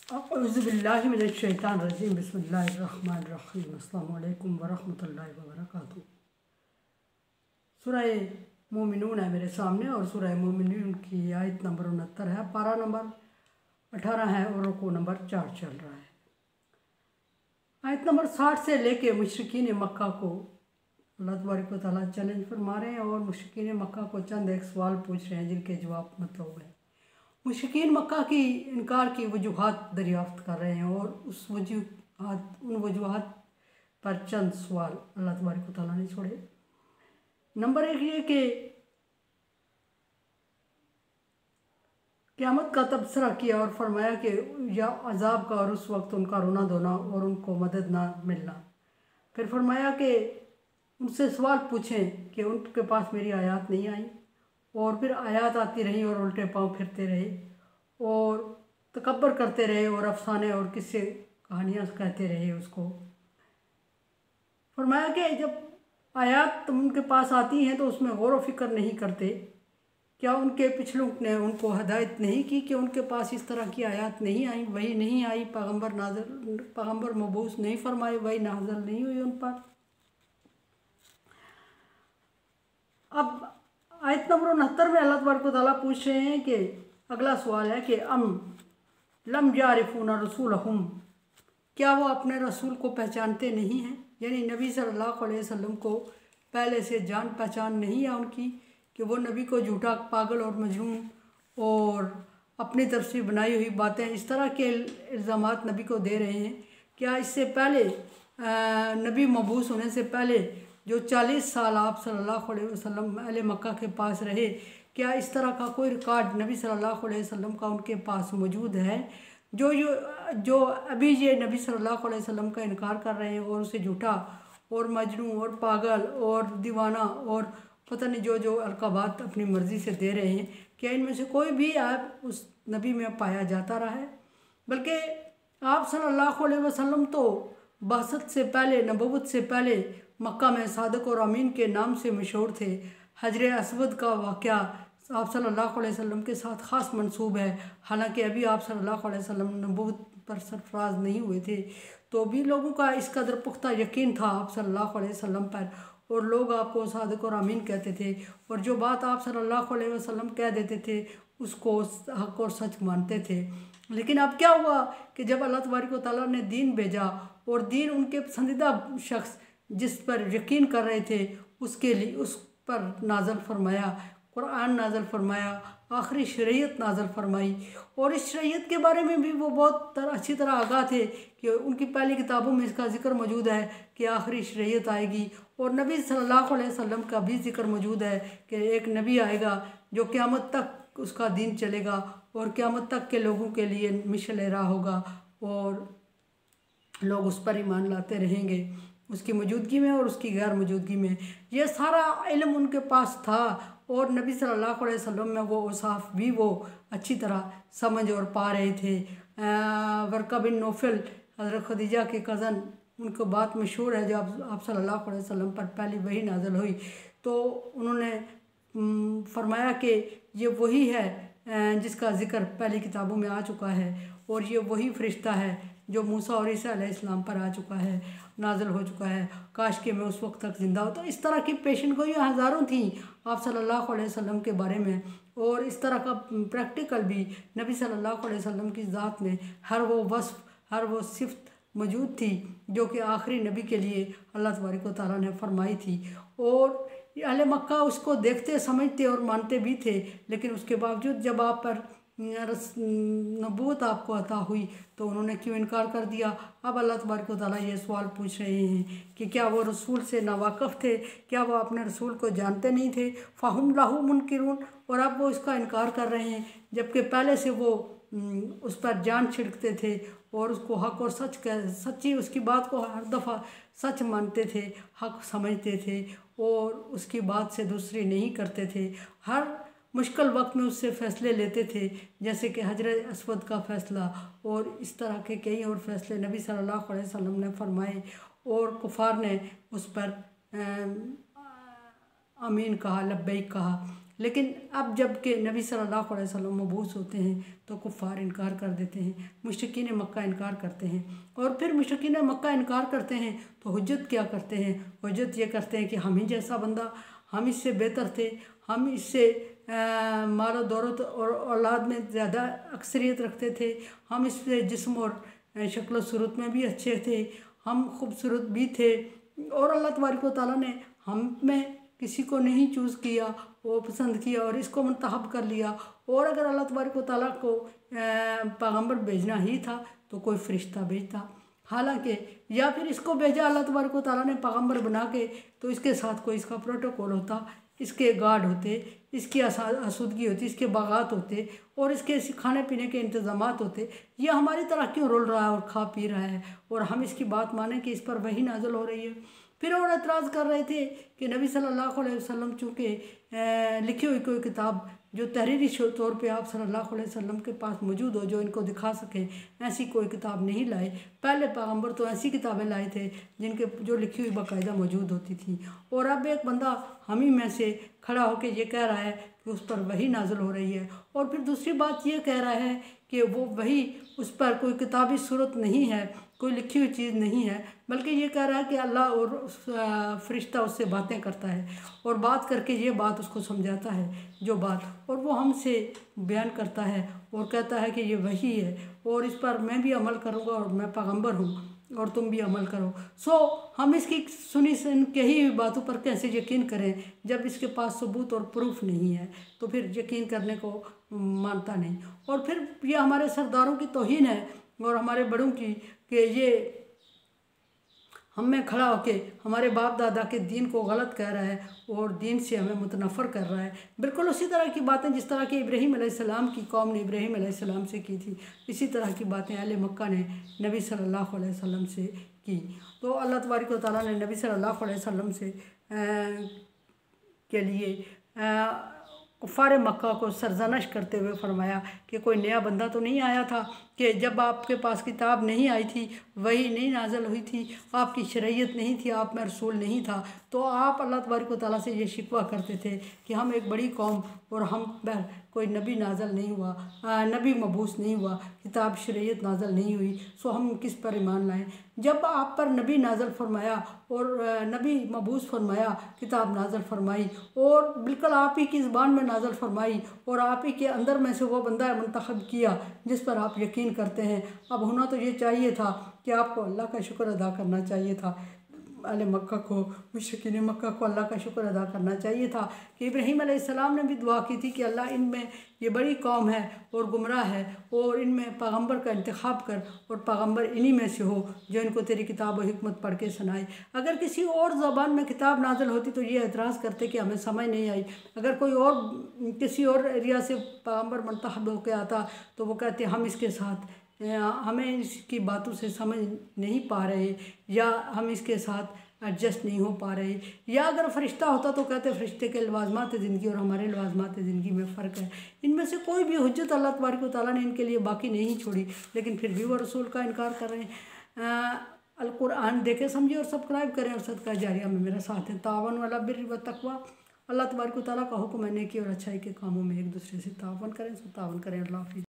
औज़ुबिल्लाहिमिनश्शैतानिर्रजीम बिस्मिल्लाहिर्रहमानिर्रहीम अस्सलामु अलैकुम वरहमतुल्लाहि वबरकातुहू। सूरह मोमिनून है मेरे सामने और सूरह मोमिनून की आयत नंबर 69 है, पारा नंबर 18 है और रुकू नंबर 4 चल रहा है। आयत नंबर 60 से लेके मुशरिकीन मक्का को अल्लाह तबारक व तआला चैलेंज फरमा रहे हैं और मुशरिकीन मक्का को चंद एक सवाल पूछ रहे हैं जिनके जवाब मतलब है। मुशरिकीन मक्का की इनकार की वजूहात दरियाफ्त कर रहे हैं और उन वजूहात पर चंद सवाल अल्लाह तबारक व तआला ने छोड़े। नंबर 1 ये कि क़यामत का तबसरा किया और फरमाया कि या अजाब का और उस वक्त उनका रोना धोना और उनको मदद ना मिलना। फिर फरमाया कि उनसे सवाल पूछें कि उनके पास मेरी आयत नहीं आई, और फिर आयत आती रही और उल्टे पांव फिरते रहे और तकब्बर करते रहे और अफसाने और किस्से कहानियाँ कहते रहे। उसको फरमाया कि जब आयत उनके पास आती हैं तो उसमें गौर व फिक्र नहीं करते। क्या उनके पिछलों ने उनको हदायत नहीं की कि उनके पास इस तरह की आयत नहीं आई, वही नहीं आई, पैगम्बर मबूस नहीं फरमाए, वही नाज़िल नहीं हुई उन पर। अब आयत नंबर 69 में अल्लाह तबारक व तआला पूछ रहे हैं कि अगला सवाल है कि लम यारिफून रसूलहुम, क्या वो अपने रसूल को पहचानते नहीं हैं, यानी नबी सल्लल्लाहु अलैहि वसल्लम को पहले से जान पहचान नहीं है उनकी कि वो नबी को झूठा, पागल और मजनून और अपनी तरफ से बनाई हुई बातें इस तरह के इल्ज़ामात नबी को दे रहे हैं। क्या इससे पहले नबी मबूस होने से पहले जो 40 साल आप सल्लल्लाहु अलैहि वसल्लम अहले मक्का के पास रहे, क्या इस तरह का कोई रिकॉर्ड नबी सल्लल्लाहु अलैहि वसल्लम का उनके पास मौजूद है? जो अभी ये नबी सल्लल्लाहु अलैहि वसल्लम का इनकार कर रहे हैं और उसे झूठा और मजनू और पागल और दीवाना और पता नहीं जो अलकाबात अपनी मर्ज़ी से दे रहे हैं, क्या इनमें से कोई भी ऐप उस नबी में पाया जाता रहा है? बल्कि आप सल्लल्लाहु अलैहि वसल्लम तो बासत से पहले, नबुव्वत से पहले मक्का में सादिक और अमीन के नाम से मशहूर थे। हजर अस्वद का वाक़या आप सल्लल्लाहु अलैहि वसल्लम के साथ ख़ास मंसूब है, हालांकि अभी आप सल्लल्लाहु अलैहि वसल्लम नबुव्वत पर सरफराज नहीं हुए थे, तो भी लोगों का इस कदर पुख्ता यकीन था आप सल्लल्लाहु अलैहि वसल्लम पर और लोग आपको सादिक और अमीन कहते थे और जो बात आप सल्लल्लाहु अलैहि वसल्लम कह देते थे उसको हक और सच मानते थे। लेकिन अब क्या हुआ कि जब अल्लाह तबारक व तआला ने दीन भेजा और दीन उनके पसंदीदा शख्स जिस पर यकीन कर रहे थे उसके लिए उस पर नाज़िल फरमाया, कुरान नाज़िल फरमाया, आखिरी शरीयत नाज़िल फरमाई। और इस शरीयत के बारे में भी वो बहुत अच्छी तरह आगाह थे कि उनकी पहली किताबों में इसका ज़िक्र मौजूद है कि आखिरी शरीयत आएगी और नबी सल्लल्लाहु अलैहि वसल्लम का भी ज़िक्र मौजूद है कि एक नबी आएगा जो क़यामत तक उसका दीन चलेगा और क़यामत तक के लोगों के लिए मिशल राह होगा और लोग उस पर ईमान लाते रहेंगे उसकी मौजूदगी में और उसकी गैर मौजूदगी में। यह सारा इल्म उनके पास था और नबी सल्लल्लाहु अलैहि वसल्लम में वो औसाफ भी वो अच्छी तरह समझ और पा रहे थे। वर्का बिन नौफल हज़रत खदीजा के कज़न, उनको बात मशहूर है जब आप सल्लल्लाहु अलैहि वसल्लम पर पहली वही नाज़िल हुई तो उन्होंने फरमाया कि ये वही है जिसका ज़िक्र पहली किताबों में आ चुका है और ये वही फ़रिश्ता है जो मूसा और ईसा अलैहिस्सलाम पर आ चुका है, नाज़िल हो चुका है, काश कि मैं उस वक्त तक ज़िंदा हो। तो इस तरह की पेशन गोइयाँ हज़ारों थी आप सल्लल्लाहु अलैहि वसल्लम के बारे में और इस तरह का प्रैक्टिकल भी नबी सल्लल्लाहु अलैहि वसल्लम की ज़ात में हर वो वस्फ़, हर वो सिफ़त मौजूद थी जो कि आखिरी नबी के लिए अल्लाह तबारक व तआला ने फरमाई थी। और अहले मक्का उसको देखते, समझते और मानते भी थे, लेकिन उसके बावजूद जब आप पर नबूवत आपको अता हुई तो उन्होंने क्यों इनकार कर दिया? अब अल्लाह तबारक व तआला ये सवाल पूछ रहे हैं कि क्या वो रसूल से नावाकिफ़ थे, क्या वो अपने रसूल को जानते नहीं थे? फ़हुम लहू मुनकिरून, और अब वो इसका इनकार कर रहे हैं जबकि पहले से वो उस पर जान छिड़कते थे और उसको हक और सच्ची उसकी बात को हर दफ़ा सच मानते थे, हक समझते थे और उसकी बात से दूसरी नहीं करते थे। हर मुश्किल वक्त में उससे फ़ैसले लेते थे जैसे कि हजर अस्वद का फ़ैसला और इस तरह के कई और फ़ैसले नबी सल्लल्लाहु अलैहि वसल्लम ने फरमाए और कुफ़ार ने उस पर आमीन कहा, लब्बैक कहा। लेकिन अब जब के नबी सल्लल्लाहु अलैहि वसल्लम मबूस होते हैं तो कुफ़ार इनकार कर देते हैं, मुशरिकीन मक्का इनकार करते हैं। और फिर मुशरिकीन मक्का इनकार करते हैं तो हुज्जत क्या करते हैं, हुज्जत ये करते हैं कि हम ही जैसा बंदा, हम इससे बेहतर थे, हम इससे मालो दौलत और औलाद में ज़्यादा अक्सरियत रखते थे, हम इससे जिस्म और शक्ल सूरत में भी अच्छे थे, हम खूबसूरत भी थे। और अल्लाह तबारक व तआला ने हम में किसी को नहीं चूज़ किया, वो पसंद किया और इसको मुंतखब कर लिया। और अगर अल्लाह तबारक व तआला को पैगम्बर भेजना ही था तो कोई फ़रिश्ता भेजता, हालांकि या फिर इसको भेजा अल्लाह तबारक व तआला ने पैगम्बर बना के तो इसके साथ कोई इसका प्रोटोकॉल होता, इसके गार्ड होते, इसकी आसूदगी होती, इसके बागात होते और इसके खाने पीने के इंतज़ामात होते। ये हमारी तरह क्यों रोल रहा है और खा पी रहा है और हम इसकी बात माने कि इस पर वही नाज़िल हो रही है। फिर और एतराज़ कर रहे थे कि नबी सल्लल्लाहु अलैहि वसल्लम चूँकि लिखी हुई कोई किताब जो तहरीरी तौर पे आप सल्लल्लाहु अलैहि वसल्लम के पास मौजूद हो, जो इनको दिखा सके, ऐसी कोई किताब नहीं लाए। पहले पैगम्बर तो ऐसी किताबें लाए थे जिनके जो लिखी हुई बाकायदा मौजूद होती थी। और अब एक बंदा हम ही में से खड़ा होकर ये कह रहा है कि उस पर वही नाज़िल हो रही है। और फिर दूसरी बात ये कह रहा है कि वो वही, उस पर कोई किताबी सूरत नहीं है, कोई लिखी हुई चीज़ नहीं है, बल्कि ये कह रहा है कि अल्लाह और फरिश्ता उससे बातें करता है और बात करके ये बात उसको समझाता है जो बात, और वो हमसे बयान करता है और कहता है कि ये वही है और इस पर मैं भी अमल करूँगा और मैं पैगम्बर हूँ और तुम भी अमल करो। हम इसकी सुनी सुन के ही बातों पर कैसे यकीन करें जब इसके पास सबूत और प्रूफ नहीं है, तो फिर यकीन करने को मानता नहीं। और फिर ये हमारे सरदारों की तौहीन है और हमारे बड़ों की, कि ये हम में खड़ा होके हमारे बाप दादा के दीन को गलत कह रहा है और दीन से हमें मुतनफ़र कर रहा है। बिल्कुल उसी तरह की बातें जिस तरह की इब्राहीम अलैहिस्सलाम की कौम ने इब्राहीम अलैहिस्सलाम से की थी, इसी तरह की बातें अहले मक्का ने नबी सल्लल्लाहु अलैहि वसल्लम से की। तो अल्लाह तबारक व तआला ने नबी सल्लल्लाहु अलैहि वसल्लम से के लिए कुफ़ार मक्का को सरजनश करते हुए फरमाया कि कोई नया बंदा तो नहीं आया था, कि जब आपके पास किताब नहीं आई थी, वही नहीं नाज़िल हुई थी, आपकी शरीयत नहीं थी, आप में रसूल नहीं था, तो आप अल्लाह तबारक व तआला से ये शिकवा करते थे कि हम एक बड़ी कौम और हम पर कोई नबी नाज़िल नहीं हुआ, नबी मबूस नहीं हुआ, किताब शरीयत नाज़िल नहीं हुई, सो हम किस पर ईमान लाएँ। जब आप पर नबी नाज़िल फरमाया और नबी मबूस फरमाया, किताब नाज़िल फरमाई और बिल्कुल आप ही की ज़बान में नाज़िल फरमाई और आप ही के अंदर में से वो बंदा मुंतखब किया जिस पर आप यकीन करते हैं, अब होना तो ये चाहिए था कि आपको अल्लाह का शुक्र अदा करना चाहिए था। अहले मक्का को, मुशरिकीन मक्का को अल्लाह का शुक्र अदा करना चाहिए था कि इब्राहीम अलैहिस्सलाम ने भी दुआ की थी कि अल्लाह इनमें ये बड़ी कौम है और गुमराह है और इनमें पैगम्बर का इंतखाब कर और पैगम्बर इन्हीं में से हो जो इनको तेरी किताब और हिकमत पढ़ के सुनाए। अगर किसी और ज़बान में किताब नाज़िल होती तो ये एतराज़ करते कि हमें समझ नहीं आई। अगर कोई और किसी और एरिया से पैगम्बर मुंतखब होकर आता तो वो कहते हम इसके साथ, हमें इसकी बातों से समझ नहीं पा रहे या हम इसके साथ एडजस्ट नहीं हो पा रहे, या अगर फ़रिश्ता होता तो कहते फ़रिश्ते के लवाज़मात ज़िंदगी और हमारे लवाज़मात ज़िंदगी में फ़र्क है। इनमें से कोई भी हुज्जत अल्लाह तबारक व तआला ने इनके लिए बाकी नहीं छोड़ी, लेकिन फिर भी वो रसूल का इनकार कर रहे हैं। अल कुरान देखें, समझिए और सब्सक्राइब करें और सदका जारिया में मेरा साथ है। तावन वाला बिर व तकवा, अल्लाह तबारक व तआला का हुक्म है नेकी और अच्छाई के कामों में एक दूसरे से तावन करें, अल्लाह हाफ़िज़।